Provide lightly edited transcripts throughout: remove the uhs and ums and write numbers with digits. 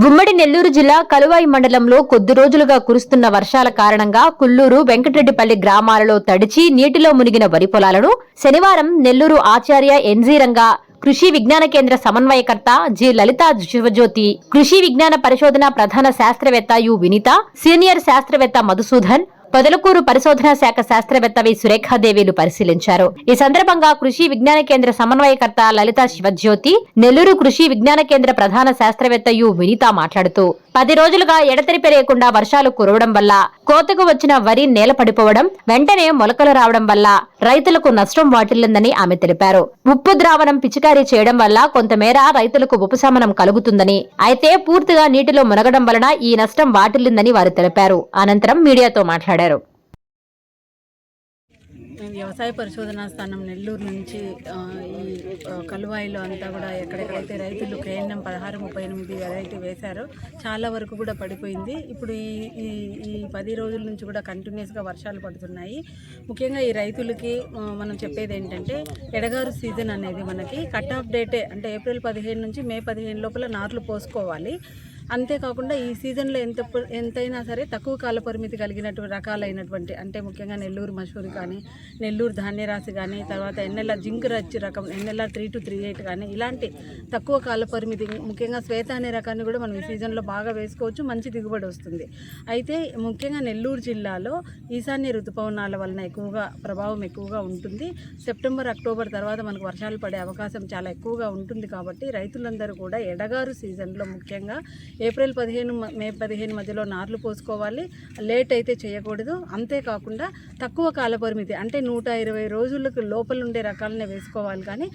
ఉమ్మడి నెల్లూరు జిల్లా కలువాయి మండలంలో కొద్ది రోజులుగా కురుస్తున్న వర్షాల కారణంగా కుల్లూరు వెంకటరెడ్డిపల్లి గ్రామాలలో తడిచి నీటిలో మునిగిన వరి పొలాలను శనివారం నెల్లూరు ఆచార్య ఎన్జీ రంగా కృషి విజ్ఞాన కేంద్ర సమన్వయకర్త జి లలితా శివజ్యోతి, కృషి విజ్ఞాన పరిశోధన ప్రధాన శాస్త్రవేత్త యు వినీత, సీనియర్ శాస్త్రవేత్త మధుసూదన్, పొదలకూరు పరిశోధనా శాఖ శాస్త్రవేత్త వి సురేఖాదేవిలు పరిశీలించారు. ఈ సందర్భంగా కృషి విజ్ఞాన కేంద్ర సమన్వయకర్త లలితా శివజ్యోతి, నెల్లూరు కృషి విజ్ఞాన కేంద్ర ప్రధాన శాస్త్రవేత్త యు వినీత మాట్లాడుతూ 10 రోజులుగా ఎడతెరిపి లేకుండా వర్షాలు కురవడం వల్ల కోతకు వచ్చిన వరి నేల పడిపోవడం, వెంటనే మొలకలు రావడం వల్ల రైతులకు నష్టం వాటిల్లిందని ఆమె తెలిపారు. ఉప్పు ద్రావణం పిచికారీ చేయడం వల్ల కొంతమేర రైతులకు ఉపశమనం కలుగుతుందని, అయితే పూర్తిగా నీటిలో మునగడం వలన ఈ నష్టం వాటిల్లిందని వారు తెలిపారు. అనంతరం మీడియాతో మాట్లాడారు. వ్యవసాయ పరిశోధనా స్థానం నెల్లూరు నుంచి ఈ కలువాయిలో అంతా కూడా ఎక్కడెక్కడైతే రైతులు కేఎన్ఎం 1638 వెరైటీ వేశారో చాలా వరకు కూడా పడిపోయింది. ఇప్పుడు ఈ 10 రోజుల నుంచి కూడా కంటిన్యూస్గా వర్షాలు పడుతున్నాయి. ముఖ్యంగా ఈ రైతులకి మనం చెప్పేది ఏంటంటే, ఎడగారు సీజన్ అనేది మనకి కట్ ఆఫ్ డేటే, అంటే ఏప్రిల్ 15 నుంచి మే 15 లోపల నార్లు పోసుకోవాలి. అంతేకాకుండా ఈ సీజన్లో ఎంతైనా సరే తక్కువ కాల పరిమితి కలిగినటువంటి రకాలైనటువంటి, అంటే ముఖ్యంగా నెల్లూరు మషూరి కానీ, నెల్లూరు ధాన్యరాశి కానీ, తర్వాత ఎన్ఎల్ఆర్ జింక్ రచ్ రకం ఎన్ఎల్ఆర్ 3238 కానీ, ఇలాంటి తక్కువ కాల పరిమితి ముఖ్యంగా శ్వేత అనే రకాన్ని కూడా మనం ఈ సీజన్లో బాగా వేసుకోవచ్చు, మంచి దిగుబడి వస్తుంది. అయితే ముఖ్యంగా నెల్లూరు జిల్లాలో ఈశాన్య ఋతుపవనాల వలన ప్రభావం ఎక్కువగా ఉంటుంది. సెప్టెంబర్, అక్టోబర్ తర్వాత మనకు వర్షాలు పడే అవకాశం చాలా ఎక్కువగా ఉంటుంది. కాబట్టి రైతులందరూ కూడా ఎడగారు సీజన్లో ముఖ్యంగా ఏప్రిల్ 15 మే 15 మధ్యలో నార్లు పోసుకోవాలి. లేట్ అయితే చేయకూడదు. అంతేకాకుండా తక్కువ కాల పరిమితి, అంటే 120 రోజులకు లోపల ఉండే రకాలనే వేసుకోవాలి. కానీ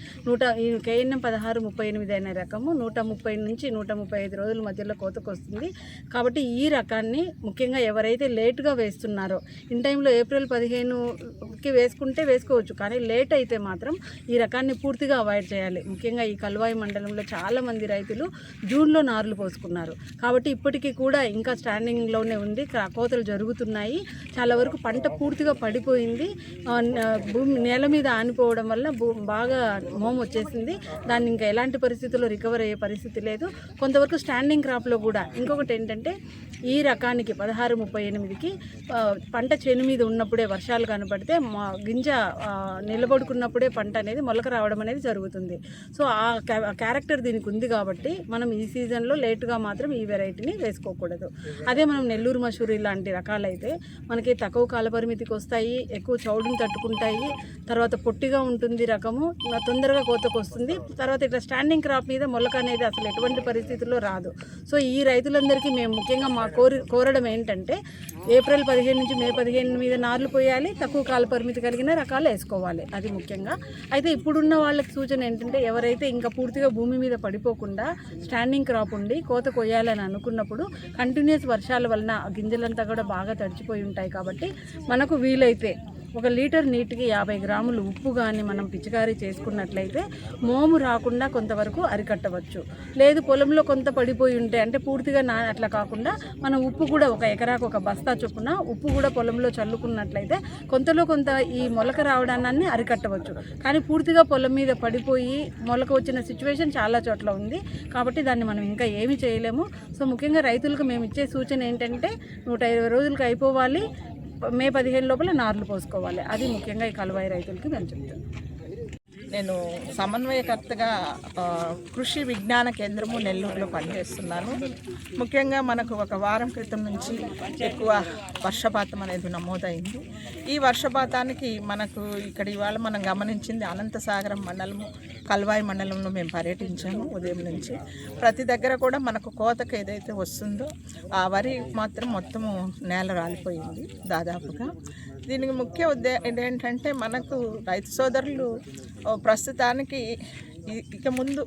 కేఎన్ఎం 1638 అనే రకము 130 నుంచి 135 రోజుల మధ్యలో కోతకు వస్తుంది. కాబట్టి ఈ రకాన్ని ముఖ్యంగా ఎవరైతే లేటుగా వేస్తున్నారో, ఇన్ టైంలో ఏప్రిల్ 15కి వేసుకుంటే వేసుకోవచ్చు, కానీ లేట్ అయితే మాత్రం ఈ రకాన్ని పూర్తిగా అవాయిడ్ చేయాలి. ముఖ్యంగా ఈ కలువాయి మండలంలో చాలామంది రైతులు జూన్లో నార్లు పోసుకున్నారు. కాబట్టి ఇప్పటికీ కూడా ఇంకా స్టాండింగ్లోనే ఉంది, కోతలు జరుగుతున్నాయి. చాలా వరకు పంట పూర్తిగా పడిపోయింది. భూమి నేల మీద ఆనిపోవడం వల్ల బాగా మోము వచ్చేసింది. దాన్ని ఇంకా ఎలాంటి పరిస్థితుల్లో రికవర్ అయ్యే పరిస్థితి లేదు. కొంతవరకు స్టాండింగ్ క్రాప్లో కూడా ఇంకొకటి ఏంటంటే, ఈ రకానికి 1638కి పంట చేను మీద ఉన్నప్పుడే వర్షాలు కనపడితే గింజ నిలబడుకున్నప్పుడే పంట అనేది మొలక రావడం అనేది జరుగుతుంది. సో ఆ క్యారెక్టర్ దీనికి ఉంది. కాబట్టి మనం ఈ సీజన్లో లేటుగా మాత్రం ఈ వెరైటీని వేసుకోకూడదు. అదే మనం నెల్లూరు మషూరి లాంటి రకాలైతే మనకి తక్కువ కాల పరిమితికి వస్తాయి, ఎక్కువ చౌడుని తట్టుకుంటాయి, తర్వాత పొట్టిగా ఉంటుంది రకము, తొందరగా కోతకు వస్తుంది. తర్వాత ఇట్లా స్టాండింగ్ క్రాప్ మీద మొలక అనేది అసలు ఎటువంటి పరిస్థితుల్లో రాదు. సో ఈ రైతులందరికీ మేము ముఖ్యంగా మా కోరడం ఏంటంటే, ఏప్రిల్ 15 నుంచి మే 15 మీద నార్లు పోయాలి, తక్కువ కాల పరిమితి కలిగిన రకాలు వేసుకోవాలి. అది ముఖ్యంగా. అయితే ఇప్పుడున్న వాళ్ళకి సూచన ఏంటంటే, ఎవరైతే ఇంకా పూర్తిగా భూమి మీద పడిపోకుండా స్టాండింగ్ క్రాప్ ఉండి కోత కొయ్యాలని అనుకున్నప్పుడు కంటిన్యూస్ వర్షాల వలన గింజలంతా కూడా బాగా తడిచిపోయి ఉంటాయి. కాబట్టి మనకు వీలైతే 1 లీటర్ నీటికి 50 గ్రాములు ఉప్పు కానీ మనం పిచికారీ చేసుకున్నట్లయితే మోము రాకుండా కొంతవరకు అరికట్టవచ్చు. లేదు పొలంలో కొంత పడిపోయి ఉంటే, అంటే పూర్తిగా అట్లా కాకుండా మనం ఉప్పు కూడా 1 ఎకరాకు 1 బస్తా చొప్పున ఉప్పు కూడా పొలంలో చల్లుకున్నట్లయితే కొంతలో కొంత ఈ మొలక రావడాన్ని అరికట్టవచ్చు. కానీ పూర్తిగా పొలం మీద పడిపోయి మొలక వచ్చిన సిచ్యువేషన్ చాలా చోట్ల ఉంది. కాబట్టి దాన్ని మనం ఇంకా ఏమీ చేయలేము. సో ముఖ్యంగా రైతులకు మేము ఇచ్చే సూచన ఏంటంటే, 120 రోజులకు అయిపోవాలి, మే 15 లోపల నార్లు పోసుకోవాలి. అది ముఖ్యంగా ఈ కలువాయి రైతులకి మేము చెప్తాను. నేను సమన్వయకర్తగా కృషి విజ్ఞాన కేంద్రము నెల్లూరులో పనిచేస్తున్నాను. ముఖ్యంగా మనకు 1 వారం క్రితం నుంచి ఎక్కువ వర్షపాతం అనేది నమోదైంది. ఈ వర్షపాతానికి మనకు ఇక్కడ ఇవాళ మనం గమనించింది, అనంతసాగరం మండలము, కలువాయి మండలంలో మేము పర్యటించాము ఉదయం నుంచి. ప్రతి దగ్గర కూడా మనకు కోతకు ఏదైతే వస్తుందో ఆ వరి మాత్రం మొత్తము నేల రాలిపోయింది దాదాపుగా. దీనికి ముఖ్య ఉద్దేశం ఏంటంటే, మనకు రైతు సోదరులు ప్రస్తుతానికి ఇక ముందు,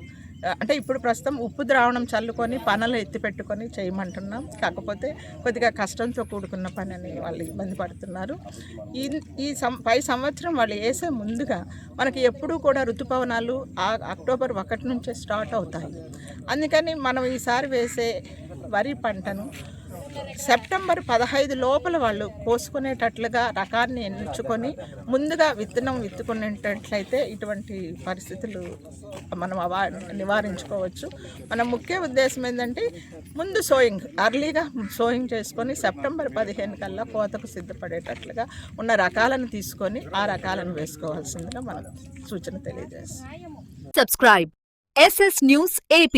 అంటే ఇప్పుడు ప్రస్తుతం ఉప్పు ద్రావణం చల్లుకొని పనులు ఎత్తిపెట్టుకొని చేయమంటున్నాం. కాకపోతే కొద్దిగా కష్టంతో కూడుకున్న పని అని వాళ్ళు ఇబ్బంది పడుతున్నారు. పై సంవత్సరం వాళ్ళు వేసే ముందుగా మనకి ఎప్పుడూ కూడా ఋతుపవనాలు అక్టోబర్ 1 నుంచే స్టార్ట్ అవుతాయి. అందుకని మనం ఈసారి వేసే వరి పంటను సెప్టెంబర్ 15 లోపల వాళ్ళు కోసుకునేటట్లుగా రకాన్ని ఎంచుకొని ముందుగా విత్తనం విత్తుకునేటట్లయితే ఇటువంటి పరిస్థితులు మనం నివారించుకోవచ్చు. మన ముఖ్య ఉద్దేశం ఏంటంటే ముందు అర్లీగా సోయింగ్ చేసుకొని సెప్టెంబర్ 15 కల్లా కోతకు సిద్ధపడేటట్లుగా ఉన్న రకాలను తీసుకొని ఆ రకాలను వేసుకోవాల్సిందిగా మనం సూచన తెలియజేస్తాం. Subscribe SS News AP.